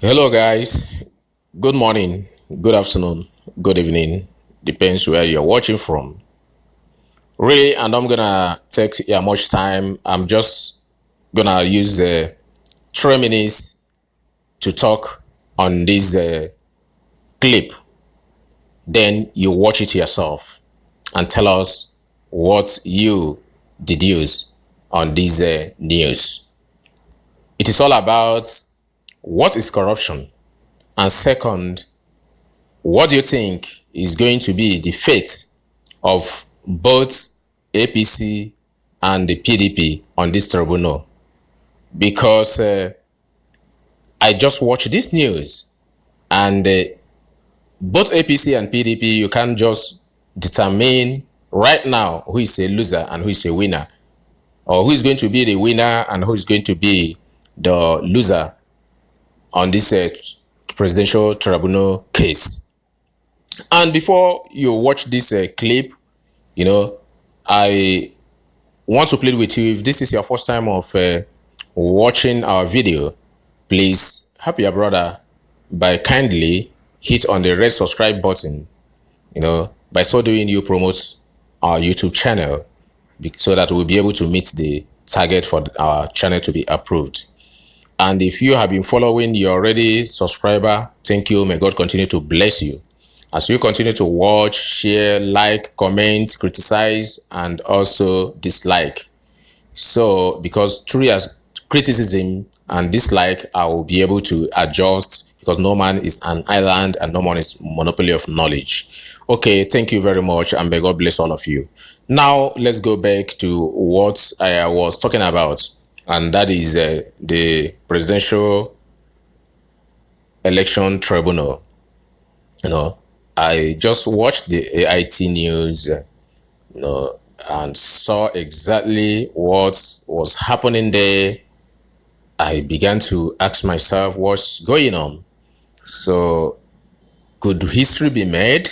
Hello, guys. Good morning, good afternoon, good evening. Depends where you're watching from. Really, and I'm gonna take much time. I'm just gonna use 3 minutes to talk on this clip. Then you watch it yourself and tell us what you deduce on this news. It is all about what is corruption, and second, what do you think is going to be the fate of both APC and the PDP on this tribunal? Because I just watched this news, and both APC and PDP, you can't just determine right now who is a loser and who is a winner, or who is going to be the winner and who is going to be the loser on this presidential tribunal case. And before you watch this clip, I want to plead with you, if this is your first time of watching our video, please help your brother by kindly hit on the red subscribe button. By so doing, you promote our YouTube channel so that we'll be able to meet the target for our channel to be approved. And if you have been following, you're already subscriber, thank you. May God continue to bless you as you continue to watch, share, like, comment, criticize, and also dislike. So because through your criticism and dislike, I will be able to adjust, because no man is an island and no man is monopoly of knowledge. Okay, thank you very much, and may God bless all of you. Now let's go back to what I was talking about, and that is the presidential election tribunal. I just watched the AIT news, and saw exactly what was happening there. I began to ask myself, what's going on? So, could history be made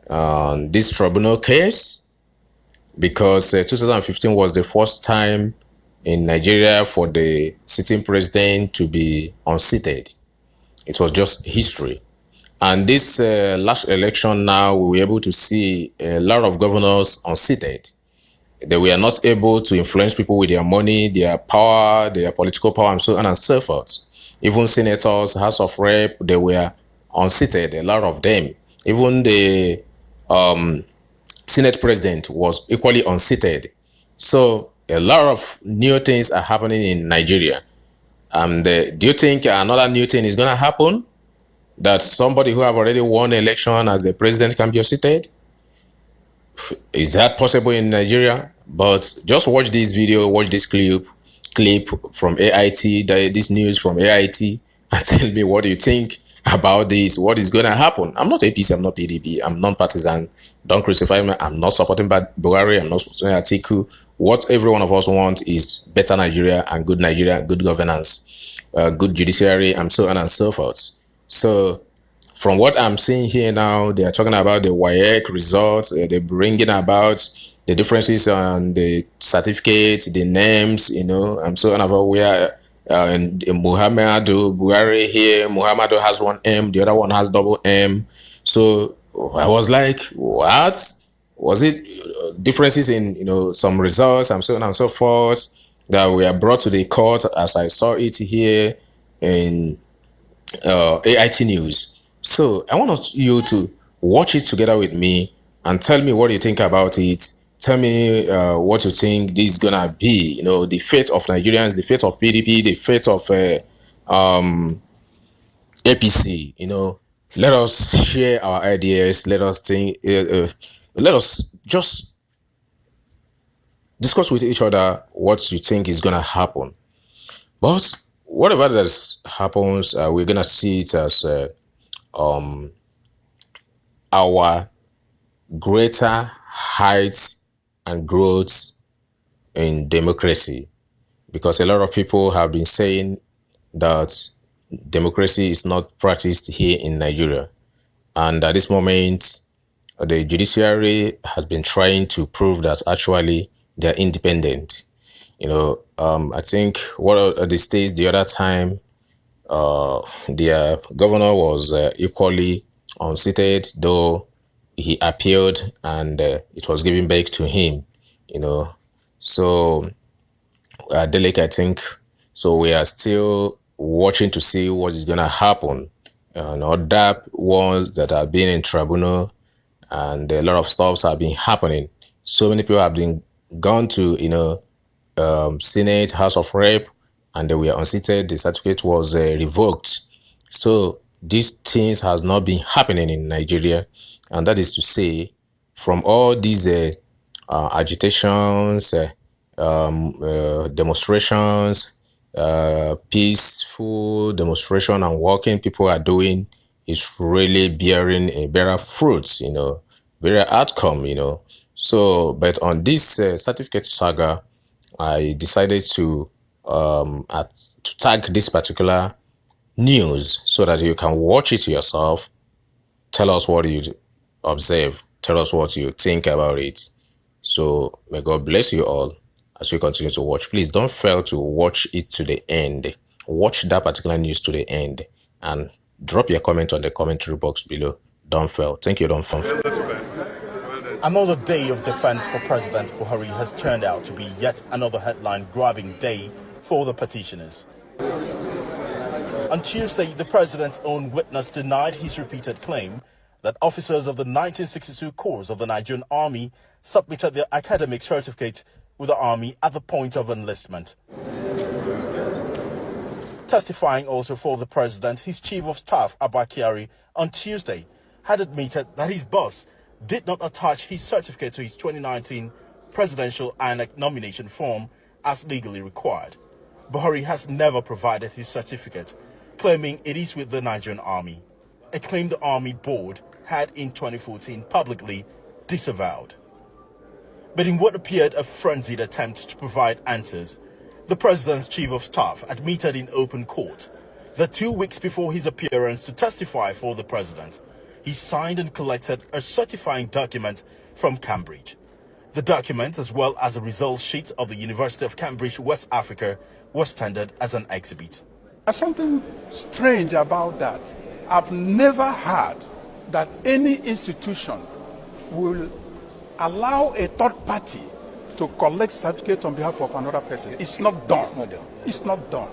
on this tribunal case? Because 2015 was the first time in Nigeria for the sitting president to be unseated. It was just history. And this last election now, we were able to see a lot of governors unseated. They were not able to influence people with their money, their power, their political power, and so on and so forth. Even senators, House of Rep, they were unseated, a lot of them. Even the Senate president was equally unseated. So a lot of new things are happening in Nigeria. And do you think another new thing is going to happen? That somebody who have already won election as the president can be unseated? Is that possible in Nigeria? But just watch this video, watch this clip from AIT, this news from AIT, and tell me what you think about this. What is going to happen? I'm not APC, I'm not PDP, I'm non-partisan. Don't crucify me. I'm not supporting Buhari, I'm not supporting Atiku. What every one of us wants is better Nigeria, good governance, good judiciary, and so on and so forth. So from what I'm seeing here now, they are talking about the WAEC results. They're bringing about the differences on the certificates, the names, I'm so unaware. In Muhammadu Buhari here, Muhammadu has one M, the other one has double M. So I was like, what? Was it differences in, some results and so on and so forth that were brought to the court as I saw it here in AIT news? So I want you to watch it together with me and tell me what you think about it. Tell me what you think this is gonna be. The fate of Nigerians, the fate of PDP, the fate of APC. Let us share our ideas. Let us think. Let us just discuss with each other what you think is gonna happen. But whatever that happens, we're gonna see it as our greater heights and growth in democracy, because a lot of people have been saying that democracy is not practiced here in Nigeria, and at this moment the judiciary has been trying to prove that actually they're independent. I think what the states the other time their governor was equally unseated, though he appealed and it was given back to him, you know. So, Delek, I think, so we are still watching to see what is going to happen. Other ones that have been in tribunal, and a lot of stuffs have been happening. So many people have been gone to, Senate, House of Rep, and they were unseated. The certificate was revoked. So these things has not been happening in Nigeria, and that is to say, from all these agitations, demonstrations, peaceful demonstration and walking people are doing is really bearing a better fruits, better outcome, So, but on this certificate saga, I decided to tag this particular news so that you can watch it yourself. Tell us what you observe. Tell us what you think about it. So may God bless you all as you continue to watch. Please don't fail to watch it to the end. Watch that particular news to the end and drop your comment on the commentary box below. Don't fail. Thank you. Don't fail. Another day of defense for President Buhari has turned out to be yet another headline-grabbing day for the petitioners. On Tuesday, the president's own witness denied his repeated claim that officers of the 1962 Corps of the Nigerian Army submitted their academic certificate with the Army at the point of enlistment. Testifying also for the president, his chief of staff, Abba Kyari, on Tuesday had admitted that his boss did not attach his certificate to his 2019 presidential INEC nomination form as legally required. Buhari has never provided his certificate, claiming it is with the Nigerian Army, a claim the Army board had in 2014 publicly disavowed. But in what appeared a frenzied attempt to provide answers, the president's chief of staff admitted in open court that 2 weeks before his appearance to testify for the president, he signed and collected a certifying document from Cambridge. The document, as well as a results sheet of the University of Cambridge, West Africa, was tendered as an exhibit. There's something strange about that. I've never heard that any institution will allow a third party to collect certificate on behalf of another person. It's not done. It's not done. It's not done.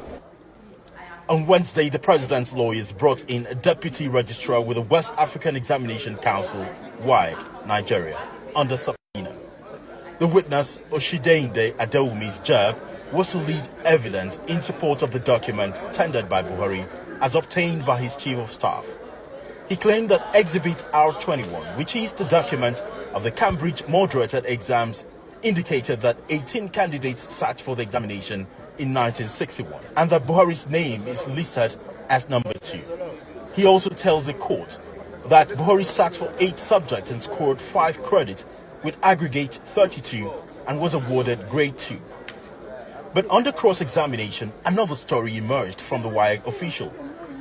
On Wednesday, the president's lawyers brought in a deputy registrar with the West African Examination Council, WAEC, Nigeria, under subpoena. The witness, Oshidende Adewumi's job was to lead evidence in support of the documents tendered by Buhari as obtained by his chief of staff. He claimed that Exhibit R21, which is the document of the Cambridge moderated exams, indicated that 18 candidates sat for the examination in 1961 and that Buhari's name is listed as number 2. He also tells the court that Buhari sat for 8 subjects and scored 5 credits with aggregate 32 and was awarded grade 2. But under cross-examination, another story emerged from the WAEC official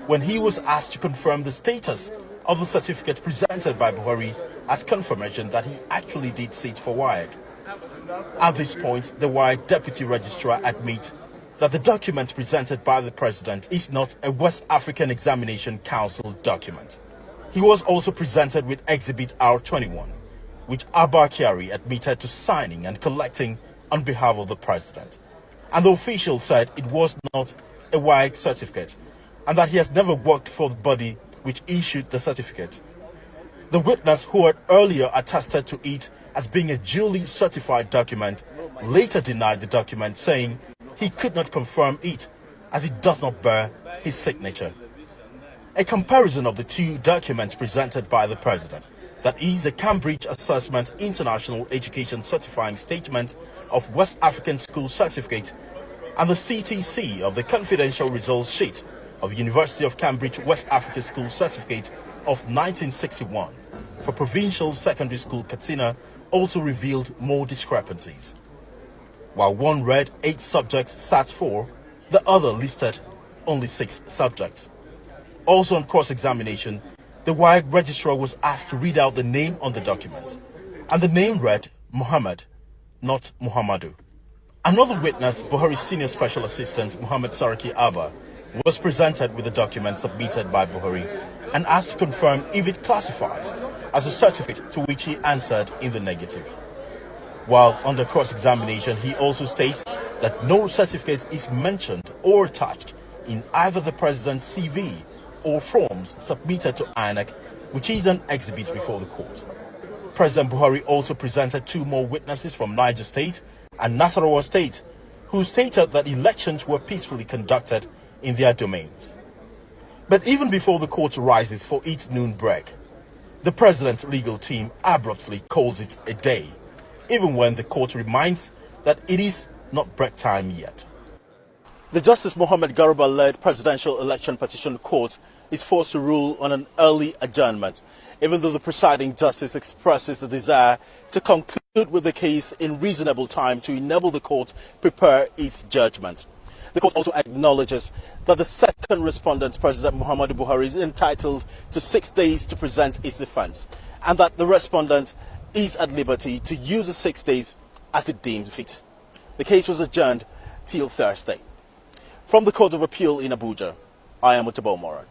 when he was asked to confirm the status of the certificate presented by Buhari as confirmation that he actually did sit for WAEC. At this point, the WAEC deputy registrar admits that the document presented by the president is not a West African Examination Council document. He was also presented with Exhibit R21, which Abba Kyari admitted to signing and collecting on behalf of the president. And the official said it was not a WAEC certificate and that he has never worked for the body which issued the certificate. The witness, who had earlier attested to it as being a duly certified document, later denied the document, saying he could not confirm it as it does not bear his signature. A comparison of the 2 documents presented by the president, that is a Cambridge Assessment International Education Certifying Statement of West African School Certificate and the CTC of the Confidential Results Sheet of University of Cambridge West Africa School Certificate of 1961 for Provincial Secondary School Katsina, also revealed more discrepancies. While one read 8 subjects sat for, the other listed only 6 subjects. Also on cross-examination, the WAEC registrar was asked to read out the name on the document, and the name read Muhammad, not Muhammadu. Another witness, Buhari's senior special assistant, Muhammad Saraki Abba, was presented with the document submitted by Buhari and asked to confirm if it classifies as a certificate, to which he answered in the negative. While under cross-examination, he also states that no certificate is mentioned or attached in either the president's CV or forms submitted to INEC, which is an exhibit before the court. President Buhari also presented two more witnesses from Niger State and Nasarawa State, who stated that elections were peacefully conducted in their domains. But even before the court rises for its noon break, the president's legal team abruptly calls it a day, even when the court reminds that it is not break time yet. The Justice Mohammed Garuba-led Presidential Election Petition Court is forced to rule on an early adjournment, even though the presiding justice expresses a desire to conclude with the case in reasonable time to enable the court prepare its judgment. The court also acknowledges that the second respondent, President Muhammadu Buhari, is entitled to 6 days to present its defense, and that the respondent is at liberty to use the 6 days as it deems fit. The case was adjourned till Thursday. From the Court of Appeal in Abuja, I am Utabo Moran.